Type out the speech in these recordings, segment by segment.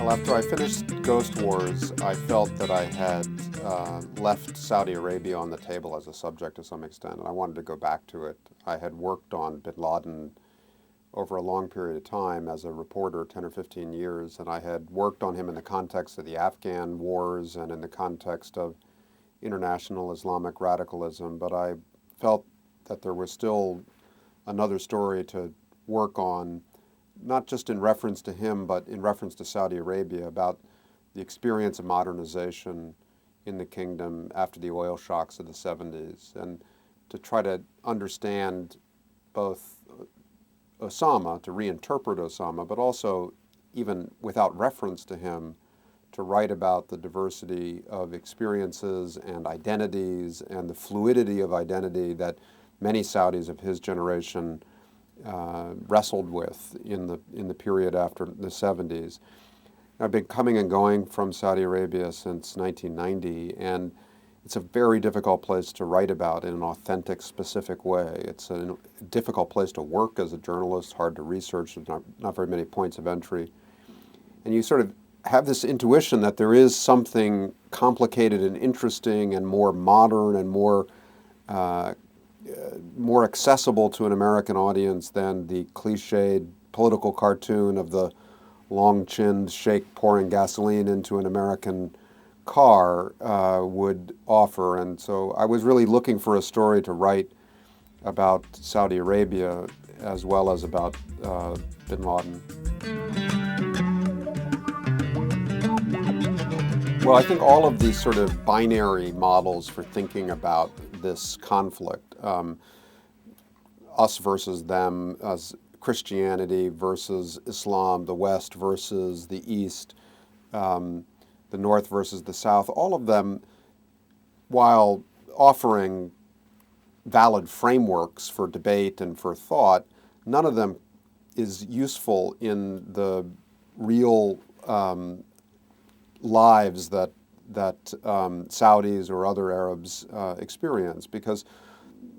Well, after I finished Ghost Wars, I felt that I had left Saudi Arabia on the table as a subject to some extent, and I wanted to go back to it. I had worked on Bin Laden over a long period of time as a reporter, 10 or 15 years, and I had worked on him in the context of the Afghan wars and in the context of international Islamic radicalism, but I felt that there was still another story to work on, not just in reference to him, but in reference to Saudi Arabia, about the experience of modernization in the kingdom after the oil shocks of the 70s, and to try to understand both Osama, to reinterpret Osama, but also, even without reference to him, to write about the diversity of experiences and identities and the fluidity of identity that many Saudis of his generation wrestled with in the period after the 70s. I've been coming and going from Saudi Arabia since 1990, and it's a very difficult place to write about in an authentic, specific way. It's a difficult place to work as a journalist, hard to research, there's not very many points of entry. And you sort of have this intuition that there is something complicated and interesting and more modern and more accessible to an American audience than the cliched political cartoon of the long-chinned sheikh pouring gasoline into an American car would offer. And so I was really looking for a story to write about Saudi Arabia as well as about bin Laden. Well, I think all of these sort of binary models for thinking about this conflict, us versus them, as Christianity versus Islam, the West versus the East, the North versus the South, all of them, while offering valid frameworks for debate and for thought, none of them is useful in the real lives that Saudis or other Arabs experience, because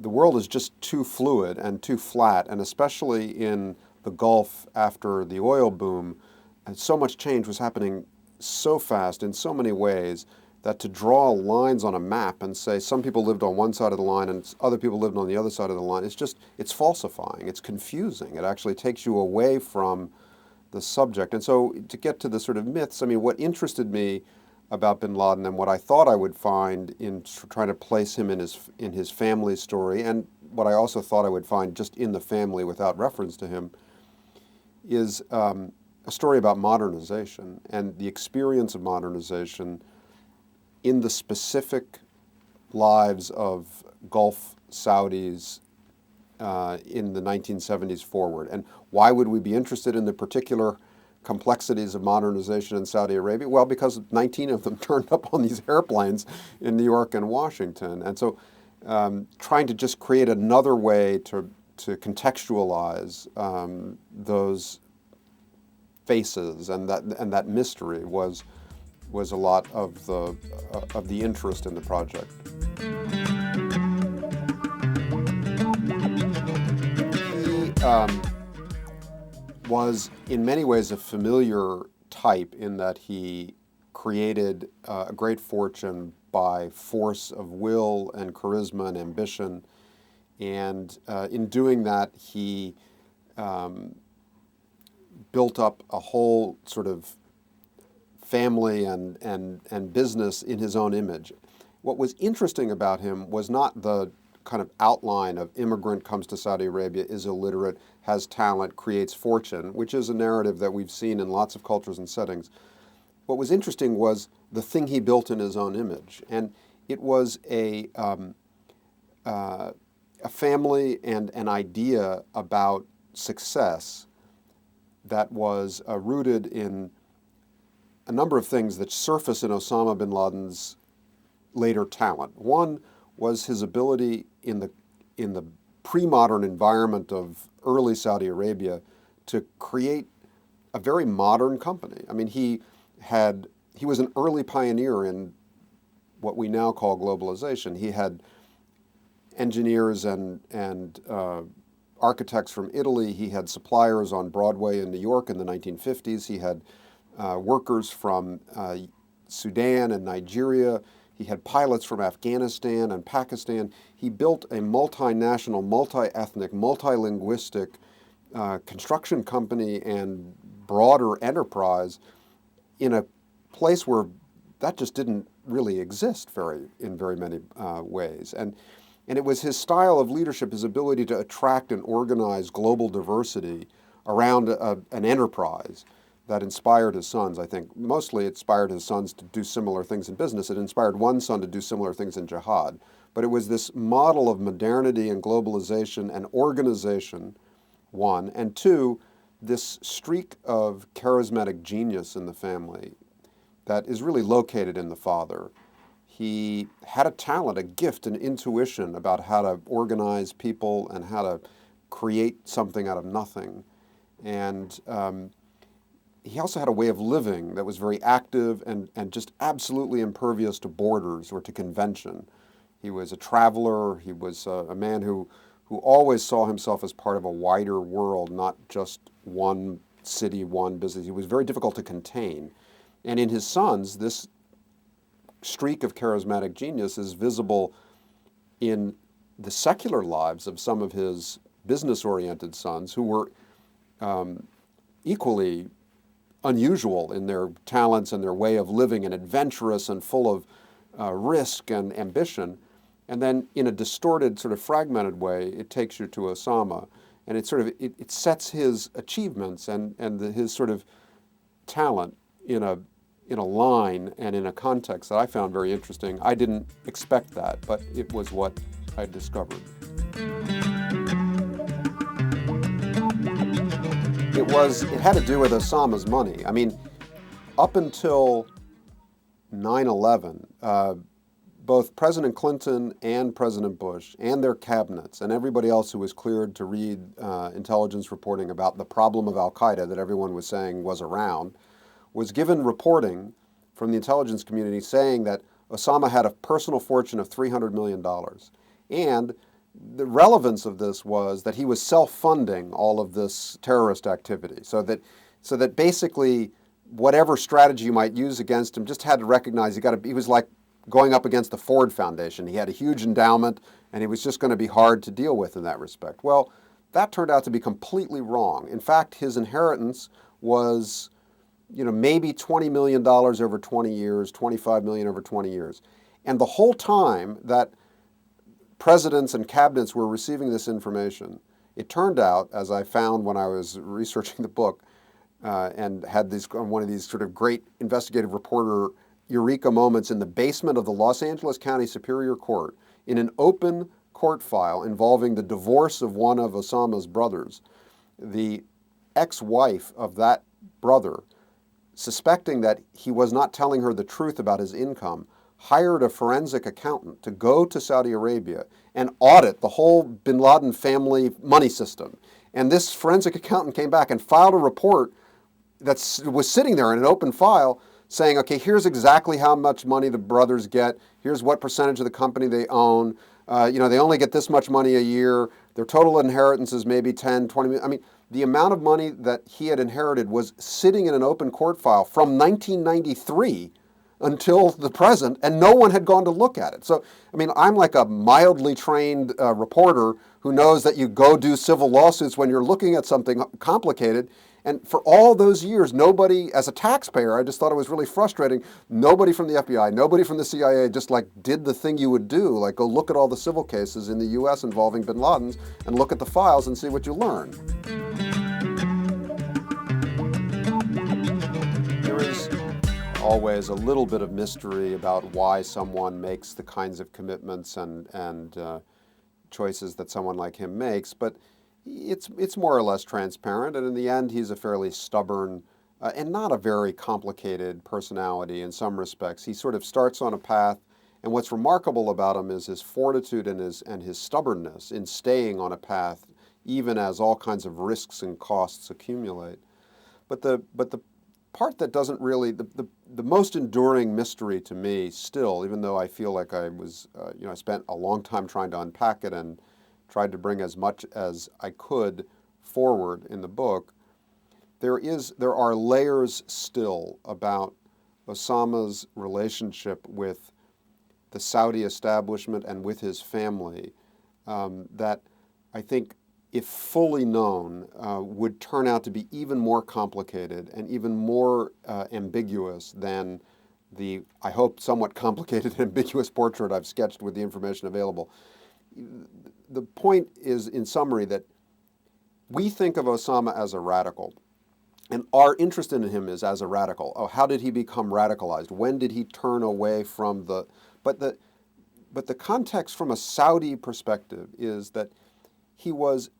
the world is just too fluid and too flat, and especially in the Gulf after the oil boom, and so much change was happening so fast in so many ways that to draw lines on a map and say some people lived on one side of the line and other people lived on the other side of the line, it's falsifying, it's confusing. It actually takes you away from the subject. And so to get to the sort of myths, I mean, what interested me about bin Laden and what I thought I would find in trying to place him in his family story, and what I also thought I would find just in the family without reference to him, is a story about modernization and the experience of modernization in the specific lives of Gulf Saudis in the 1970s forward. And why would we be interested in the particular complexities of modernization in Saudi Arabia? Well, because 19 of them turned up on these airplanes in New York and Washington. And so trying to just create another way to contextualize those faces and that mystery was a lot of the interest in the project. He was in many ways a familiar type in that he created a great fortune by force of will and charisma and ambition. And in doing that, he built up a whole sort of family and business in his own image. What was interesting about him was not the kind of outline of immigrant comes to Saudi Arabia, is illiterate, has talent, creates fortune, which is a narrative that we've seen in lots of cultures and settings. What was interesting was the thing he built in his own image. And it was a family and an idea about success that was rooted in a number of things that surface in Osama bin Laden's later talent. One was his ability in the pre-modern environment of early Saudi Arabia to create a very modern company. I mean, he was an early pioneer in what we now call globalization. He had engineers and architects from Italy. He had suppliers on Broadway in New York in the 1950s. He had workers from Sudan and Nigeria. He had pilots from Afghanistan and Pakistan. He built a multinational, multi-ethnic, multilinguistic construction company and broader enterprise in a place where that just didn't really exist in very many ways. And it was his style of leadership, his ability to attract and organize global diversity around an enterprise that inspired his sons. I think mostly it inspired his sons to do similar things in business. It inspired one son to do similar things in jihad. But it was this model of modernity and globalization and organization, one, and two, this streak of charismatic genius in the family that is really located in the father. He had a talent, a gift, an intuition about how to organize people and how to create something out of nothing. And he also had a way of living that was very active and just absolutely impervious to borders or to convention. He was a traveler. He was a man who always saw himself as part of a wider world, not just one city, one business. He was very difficult to contain. And in his sons, this streak of charismatic genius is visible in the secular lives of some of his business-oriented sons who were equally unusual in their talents and their way of living and adventurous and full of risk and ambition. And then in a distorted, sort of fragmented way, it takes you to Osama. And it sets his achievements and his sort of talent in a line and in a context that I found very interesting. I didn't expect that, but it was what I discovered. It had to do with Osama's money. I mean, up until 9/11, both President Clinton and President Bush and their cabinets and everybody else who was cleared to read intelligence reporting about the problem of Al-Qaeda that everyone was saying was around, was given reporting from the intelligence community saying that Osama had a personal fortune of $300 million. And the relevance of this was that he was self-funding all of this terrorist activity. So that basically whatever strategy you might use against him just had to recognize he was like going up against the Ford Foundation. He had a huge endowment and he was just going to be hard to deal with in that respect. Well, that turned out to be completely wrong. In fact, his inheritance was maybe $20 million over 20 years, $25 million over 20 years. And the whole time that presidents and cabinets were receiving this information, it turned out, as I found when I was researching the book and had one of these sort of great investigative reporter eureka moments in the basement of the Los Angeles County Superior Court, in an open court file involving the divorce of one of Osama's brothers, the ex-wife of that brother, suspecting that he was not telling her the truth about his income, hired a forensic accountant to go to Saudi Arabia and audit the whole bin Laden family money system. And this forensic accountant came back and filed a report that was sitting there in an open file saying, okay, here's exactly how much money the brothers get. Here's what percentage of the company they own. They only get this much money a year. Their total inheritance is maybe 10, 20 million. I mean, the amount of money that he had inherited was sitting in an open court file from 1993 until the present, and no one had gone to look at it. So, I mean, I'm like a mildly trained reporter who knows that you go do civil lawsuits when you're looking at something complicated. And for all those years, nobody, as a taxpayer, I just thought it was really frustrating. Nobody from the FBI, nobody from the CIA just like did the thing you would do, like go look at all the civil cases in the US involving bin Ladens and look at the files and see what you learn. There is always a little bit of mystery about why someone makes the kinds of commitments and choices that someone like him makes, but it's more or less transparent, and in the end, he's a fairly stubborn and not a very complicated personality in some respects. He sort of starts on a path, and what's remarkable about him is his fortitude and his stubbornness in staying on a path, even as all kinds of risks and costs accumulate. But the part that doesn't really, the most enduring mystery to me still, even though I feel like I was, I spent a long time trying to unpack it and tried to bring as much as I could forward in the book, there are layers still about Osama's relationship with the Saudi establishment and with his family that I think, if fully known, would turn out to be even more complicated and even more ambiguous than the, I hope, somewhat complicated and ambiguous portrait I've sketched with the information available. The point is, in summary, that we think of Osama as a radical, and our interest in him is as a radical. Oh, how did he become radicalized? When did he turn away from the... But the context from a Saudi perspective is that he was,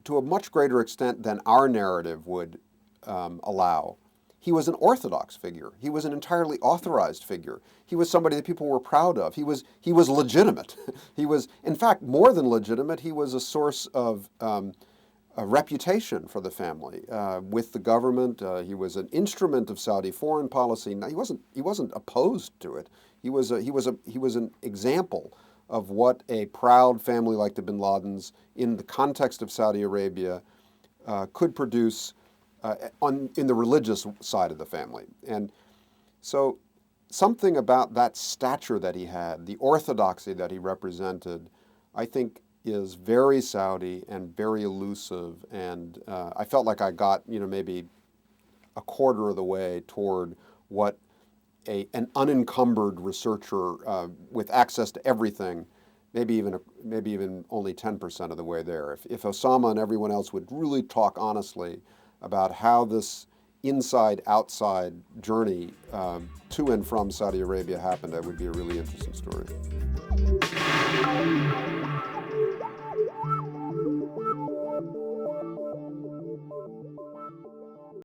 to a much greater extent than our narrative would allow, he was an orthodox figure. He was an entirely authorized figure. He was somebody that people were proud of. He was legitimate. He was, in fact, more than legitimate. He was a source of a reputation for the family with the government. He was an instrument of Saudi foreign policy. Now, he wasn't opposed to it. He was an example of what a proud family like the Bin Ladens, in the context of Saudi Arabia, could produce in the religious side of the family. And so something about that stature that he had, the orthodoxy that he represented, I think is very Saudi and very elusive. And I felt like I got, maybe a quarter of the way toward what an unencumbered researcher with access to everything, maybe even only 10% of the way there. If Osama and everyone else would really talk honestly about how this inside-outside journey to and from Saudi Arabia happened, that would be a really interesting story.